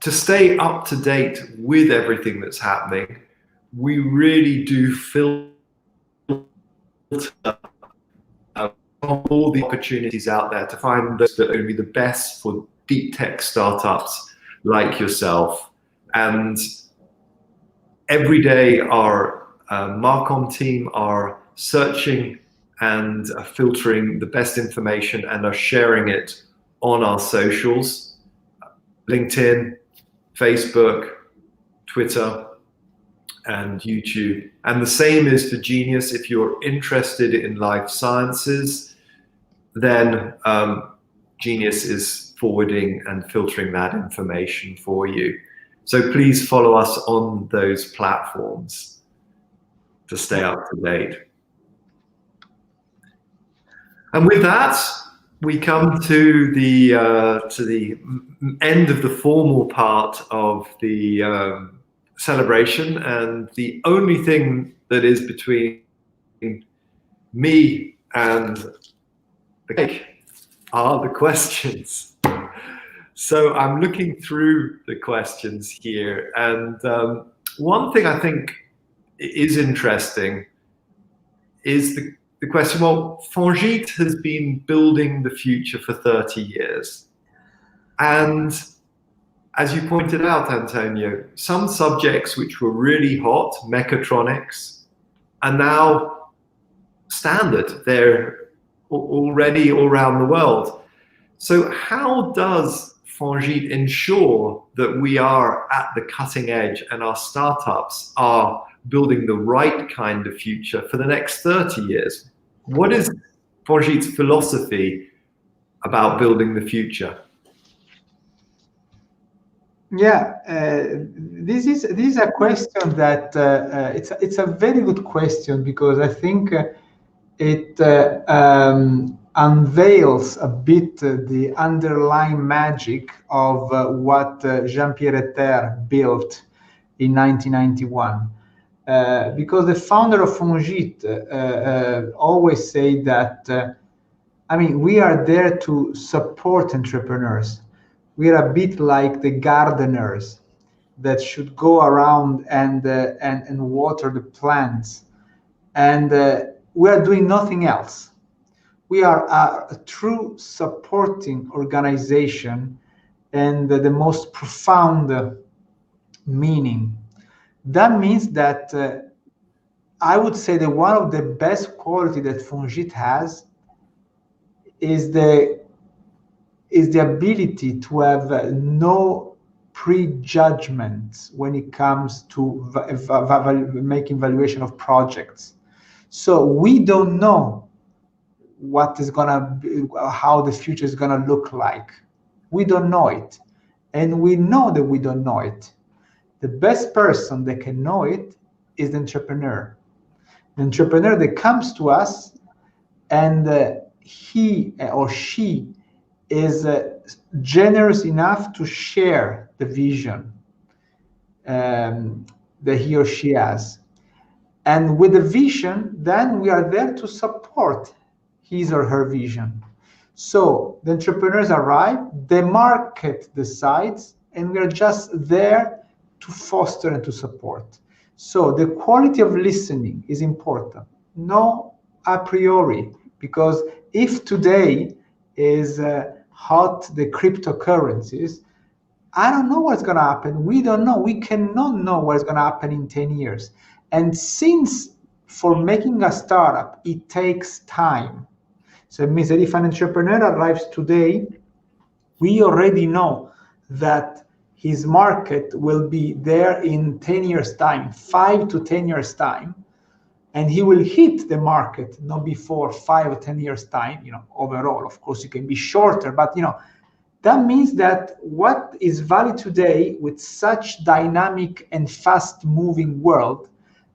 to stay up to date with everything that's happening, we really do filter all the opportunities out there to find those that are going to be the best for deep tech startups like yourself. And every day our Marcom team are searching and filtering the best information and are sharing it on our socials, LinkedIn, Facebook, Twitter, and YouTube. And the same is for Geneus. If you're interested in life sciences, then Geneus is forwarding and filtering that information for you. So please follow us on those platforms to stay up to date. And with that, we come to the end of the formal part of the celebration, and the only thing that is between me and the cake are the questions. So I'm looking through the questions here, and one thing I think is interesting is the question, well, Fongit has been building the future for 30 years. And as you pointed out, Antonio, some subjects which were really hot, mechatronics, are now standard. They're already all around the world. So how does Fongit ensure that we are at the cutting edge and our startups are building the right kind of future for the next 30 years? What is Fongit's philosophy about building the future? Yeah, this is a question that it's a very good question, because I think it unveils a bit the underlying magic of what Jean-Pierre Etter built in 1991. Because the founder of Fongit always say that, I mean, we are there to support entrepreneurs. We are a bit like the gardeners that should go around and water the plants, and we are doing nothing else. We are a true supporting organization, and the most profound meaning. That means that I would say that one of the best quality that Fongit has is the ability to have no prejudgments when it comes to making valuation of projects. So we don't know what is gonna be, how the future is gonna look like. We don't know it, and we know that we don't know it. The best person that can know it is the entrepreneur. The entrepreneur that comes to us, and he or she is generous enough to share the vision that he or she has. And with the vision, then we are there to support his or her vision. So the entrepreneurs arrive, the market decides, and we are just there to foster and to support. So the quality of listening is important. No a priori, because if today is hot the cryptocurrencies, I don't know what's going to happen. We don't know. We cannot know what's going to happen in 10 years. And since for making a startup, it takes time. So it means that if an entrepreneur arrives today, we already know that his market will be there in 10 years' time, 5 to 10 years' time. And he will hit the market not before 5 or 10 years' time, overall. Of course, it can be shorter, but, that means that what is valid today with such dynamic and fast-moving world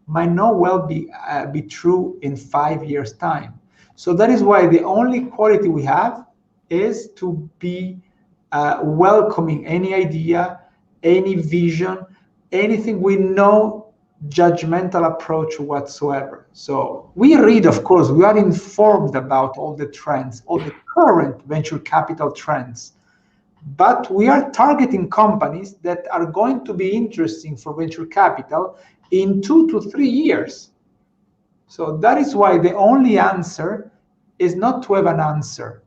might not well be true in 5 years' time. So that is why the only quality we have is to be welcoming any idea, any vision, anything with no judgmental approach whatsoever. So we read, of course, we are informed about all the trends, all the current venture capital trends. But we are targeting companies that are going to be interesting for venture capital in 2 to 3 years. So that is why the only answer is not to have an answer.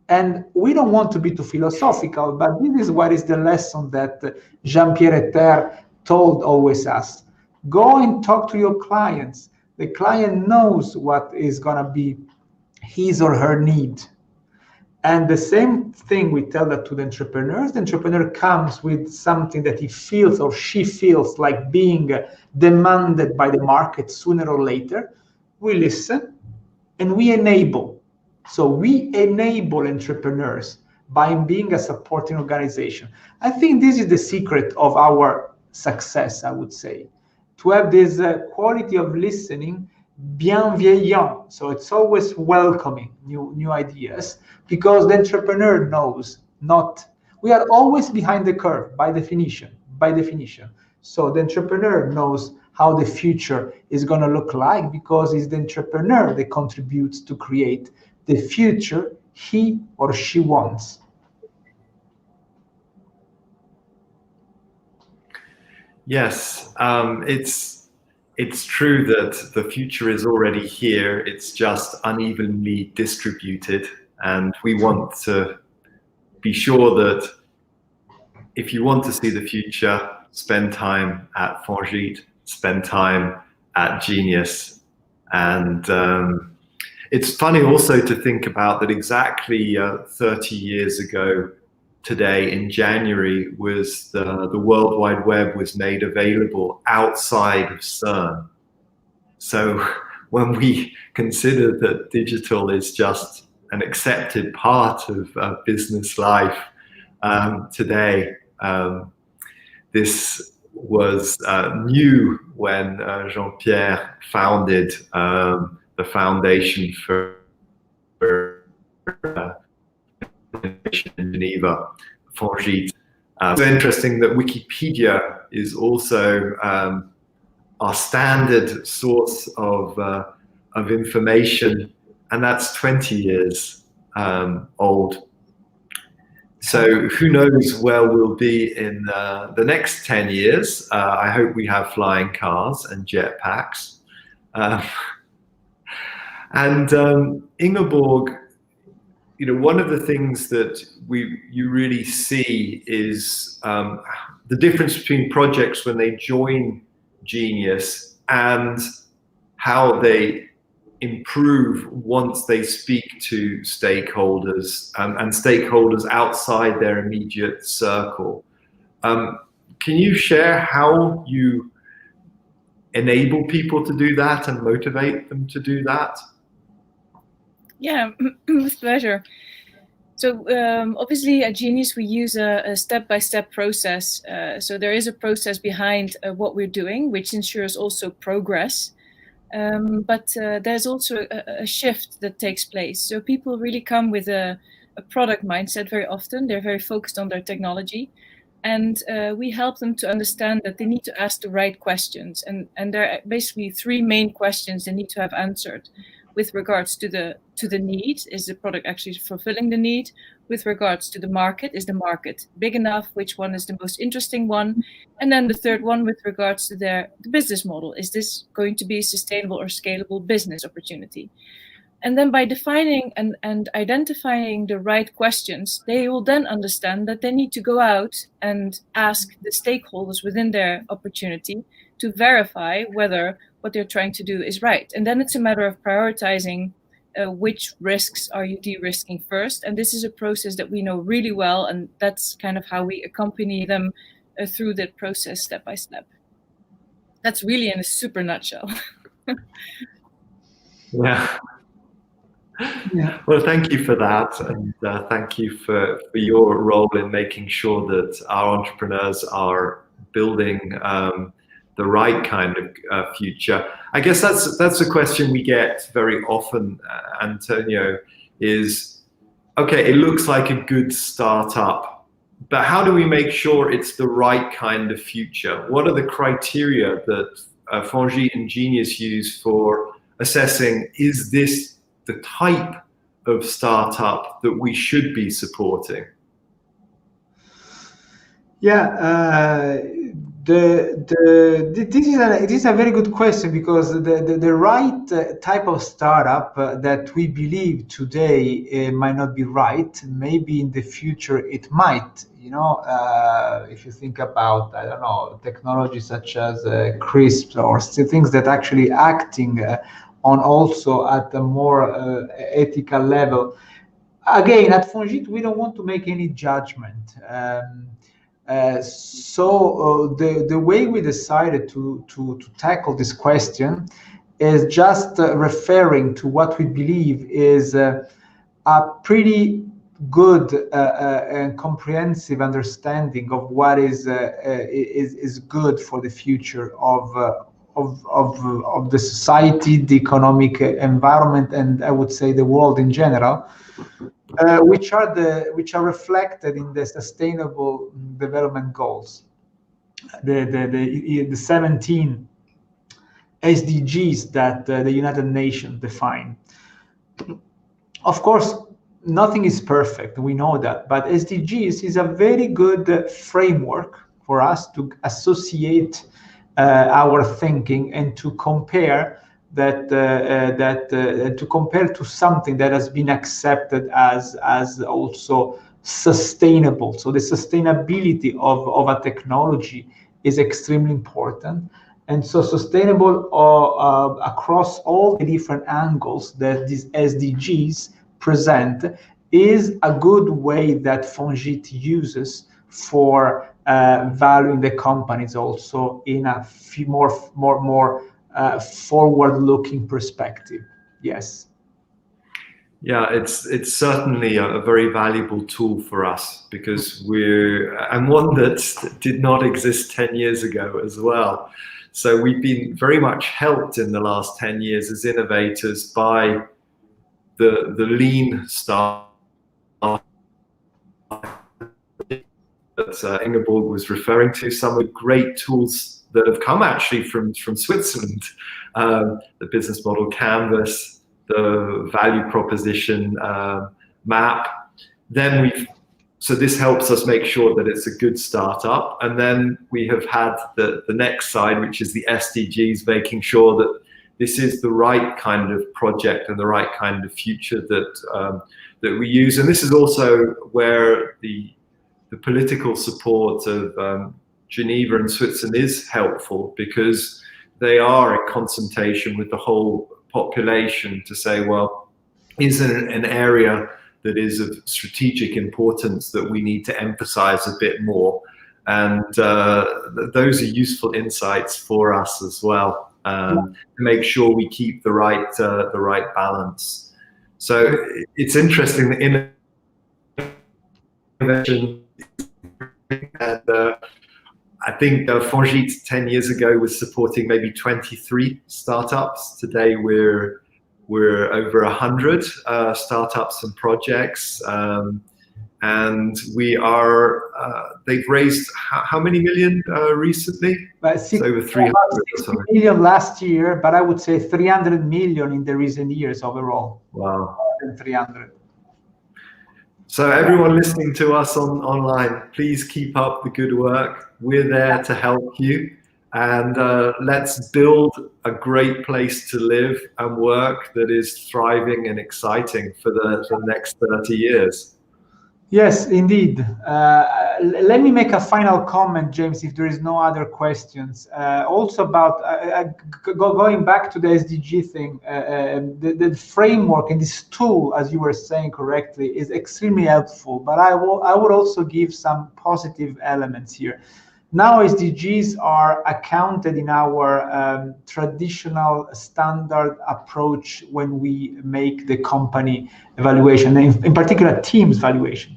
And we don't want to be too philosophical, but this is what is the lesson that Jean-Pierre Etter told always us. Go and talk to your clients. The client knows what is going to be his or her need. And the same thing we tell that to the entrepreneurs. The entrepreneur comes with something that he feels or she feels like being demanded by the market sooner or later. We listen and we enable. So we enable entrepreneurs by being a supporting organization. I think this is the secret of our success, I would say, to have this quality of listening, bienveillant. So it's always welcoming new ideas, because the entrepreneur knows we are always behind the curve by definition. So the entrepreneur knows how the future is going to look like, because it's the entrepreneur that contributes to create the future he or she wants. Yes, it's true that the future is already here. It's just unevenly distributed, and we want to be sure that if you want to see the future, spend time at Fongit, spend time at Geneus. And it's funny also to think about that exactly 30 years ago today in January was the World Wide Web was made available outside of CERN. So when we consider that digital is just an accepted part of business life today, this was new when Jean-Pierre founded the Foundation for Innovation in Geneva, Fongit. It's interesting that Wikipedia is also our standard source of information, and that's 20 years old. So who knows where we'll be in the next 10 years. I hope we have flying cars and jetpacks. And Ingeborg, one of the things that you really see is the difference between projects when they join Geneus and how they improve once they speak to stakeholders and stakeholders outside their immediate circle. Can you share how you enable people to do that and motivate them to do that? Yeah, with pleasure. So obviously at Geneus we use a step-by-step process. So there is a process behind what we're doing, which ensures also progress. But there's also a shift that takes place. So people really come with a product mindset very often. They're very focused on their technology. And we help them to understand that they need to ask the right questions. And there are basically three main questions they need to have answered with regards to the need. Is the product actually fulfilling the need? With regards to the market, is the market big enough? Which one is the most interesting one? And then the third one with regards to the business model. Is this going to be a sustainable or scalable business opportunity? And then by defining and identifying the right questions, they will then understand that they need to go out and ask the stakeholders within their opportunity to verify whether what they're trying to do is right. And then it's a matter of prioritizing which risks are you de-risking first. And this is a process that we know really well, and that's kind of how we accompany them through that process step by step. That's really in a super nutshell. Yeah. Well, thank you for that, and thank you for your role in making sure that our entrepreneurs are building the right kind of future. I guess that's a question we get very often, Antonio, is, okay, it looks like a good startup, but how do we make sure it's the right kind of future? What are the criteria that Fongit and Geneus use for assessing, is this the type of startup that we should be supporting? Yeah, it is a very good question, because the right type of startup that we believe today might not be right. Maybe in the future it might. If you think about, I don't know, technologies such as CRISPR or things that actually acting on also at a more ethical level. Again, at Fongit, we don't want to make any judgment. So the way we decided to tackle this question is just referring to what we believe is a pretty good and comprehensive understanding of what is good for the future of the society, the economic environment, and I would say the world in general, which are reflected in the Sustainable Development Goals, the 17 SDGs that the United Nations define. Of course, nothing is perfect, we know that, but SDGs is a very good framework for us to associate our thinking and to compare to compare to something that has been accepted as also sustainable. So the sustainability of a technology is extremely important. And so sustainable across all the different angles that these SDGs present is a good way that Fongit uses for valuing the companies also in a more forward-looking perspective. Yes. Yeah, it's certainly a very valuable tool for us, because and one that did not exist 10 years ago as well. So we've been very much helped in the last 10 years as innovators by the lean style that Ingeborg was referring to. Some of the great tools that have come actually from Switzerland, the business model canvas, the value proposition map. So this helps us make sure that it's a good startup. And then we have had the next side, which is the SDGs, making sure that this is the right kind of project and the right kind of future that we use. And this is also where the political support of Geneva and Switzerland is helpful, because they are in consultation with the whole population to say, well, is there an area that is of strategic importance that we need to emphasize a bit more? And those are useful insights for us as well, to make sure we keep the right balance. So it's interesting that innovation, and I think Fongit 10 years ago was supporting maybe 23 startups. Today we're over 100 startups and projects, and we are. They've raised how many million recently? It's over 300. 60 million last year, but I would say 300 million in the recent years overall. Wow. More than 300. So everyone listening to us online, please keep up the good work. We're there to help you, and let's build a great place to live and work that is thriving and exciting for the next 30 years. Yes, indeed. Let me make a final comment, James, if there is no other questions. Also about going back to the SDG thing, the framework and this tool, as you were saying correctly, is extremely helpful. But I would also give some positive elements here. Now SDGs are accounted in our traditional standard approach when we make the company evaluation, in particular teams valuation.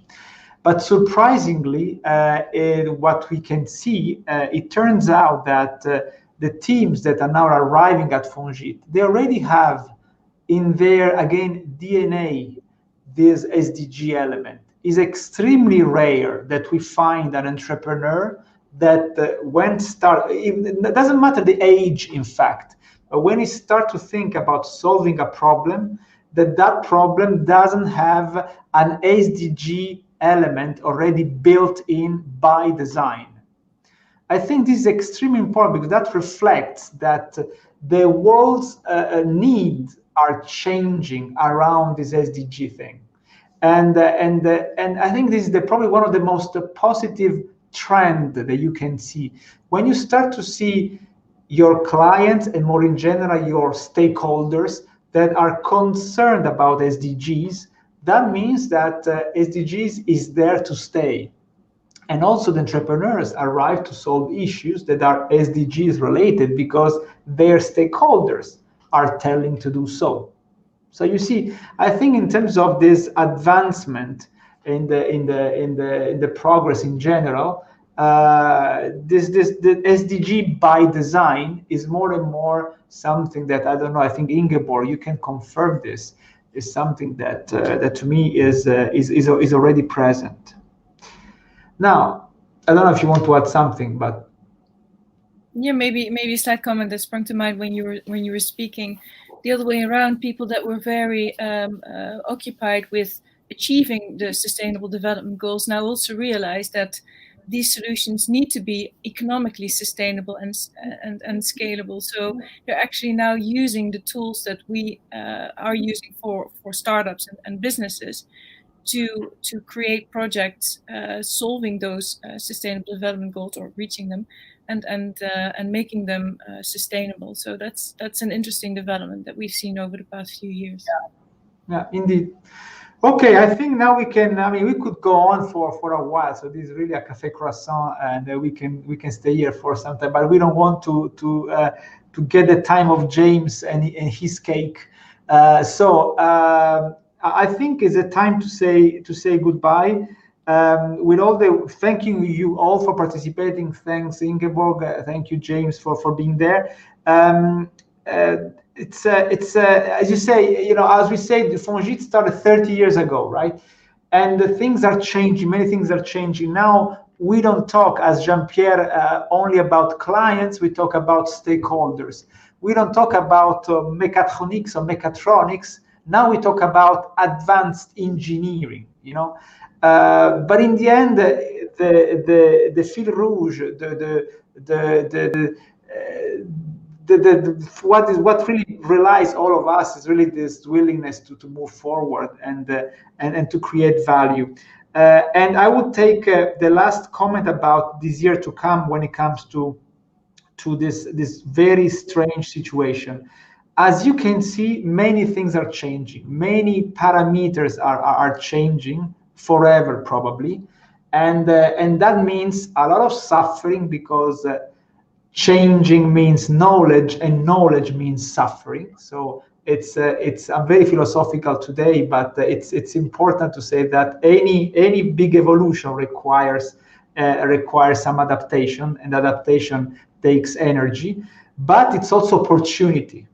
But surprisingly, what we can see, it turns out that the teams that are now arriving at Fongit, they already have in their, again, DNA, this SDG element. It's extremely rare that we find an entrepreneur that it doesn't matter the age, in fact, but when you start to think about solving a problem, that problem doesn't have an SDG element already built in by design. I think this is extremely important because that reflects that the world's needs are changing around this SDG thing. And I think this is probably one of the most positive trend that you can see. When you start to see your clients and more in general your stakeholders that are concerned about SDGs, that means that SDGs is there to stay. And also the entrepreneurs arrive to solve issues that are SDGs related because their stakeholders are telling to do so. So you see, I think in terms of this advancement in the progress in general, the SDG by design is more and more something that, I don't know, I think Ingeborg, you can confirm this, is something that to me is already present. Now, I don't know if you want to add something, but yeah, maybe a slight comment that sprung to mind when you were speaking. The other way around, people that were very occupied with achieving the Sustainable Development Goals now also realize that these solutions need to be economically sustainable and scalable. So they're actually now using the tools that we are using for startups and businesses to create projects solving those Sustainable Development Goals or reaching them and making them sustainable. So that's an interesting development that we've seen over the past few years. Yeah, indeed. Okay, I think now we can. I mean, we could go on for a while. So this is really a Café&Croissant, and we can stay here for some time. But we don't want to get the time of James and his cake. So I think it's a time to say goodbye. With all the thanking you all for participating. Thanks Ingeborg. Thank you James for being there. It's as you say, as we say, the Fongit started 30 years ago, right? And the things are changing. Many things are changing now. We don't talk, as Jean-Pierre, only about clients. We talk about stakeholders. We don't talk about mechatronics or mechatronics. Now we talk about advanced engineering. But in the end, the fil rouge, what really relies all of us is really this willingness to move forward and to create value. And I would take the last comment about this year to come when it comes to this very strange situation. As you can see, many things are changing. Many parameters are changing forever, probably, and that means a lot of suffering because changing means knowledge, and knowledge means suffering. So I'm very philosophical today, but it's important to say that any big evolution requires some adaptation, and adaptation takes energy, but it's also opportunity.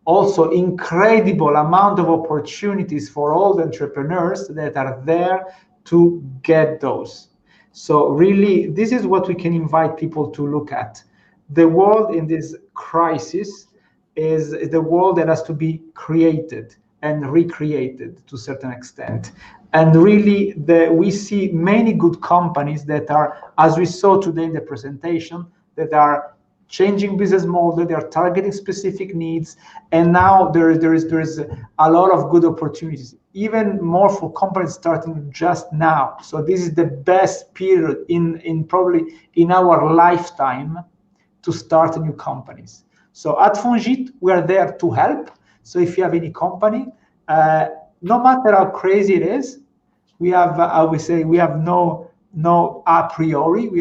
Also incredible amount of opportunities for all the entrepreneurs that are there to get those. So really, this is what we can invite people to look at. The world in this crisis is the world that has to be created and recreated to a certain extent. And really, we see many good companies that are, as we saw today in the presentation, that are changing business model, they are targeting specific needs, and now there is a lot of good opportunities, even more for companies starting just now. So this is the best period in probably in our lifetime to start new companies. So at Fongit, we are there to help. So if you have any company, no matter how crazy it is, we have, I would say, we have no a priori, we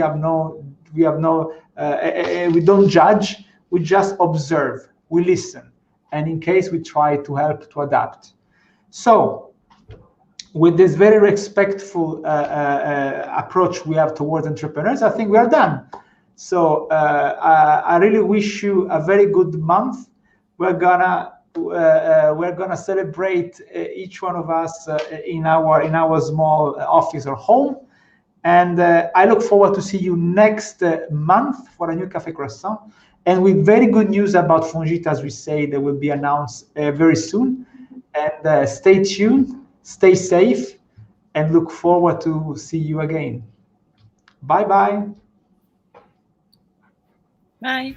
don't judge, we just observe, we listen, and in case we try to help to adapt. So with this very respectful approach we have towards entrepreneurs, I think we are done. So I really wish you a very good month. We're gonna celebrate each one of us in our small office or home. And I look forward to see you next month for a new Café&Croissant, and with very good news about Fongit, as we say, that will be announced very soon. And stay tuned, stay safe, and look forward to see you again. Bye-bye. Bye.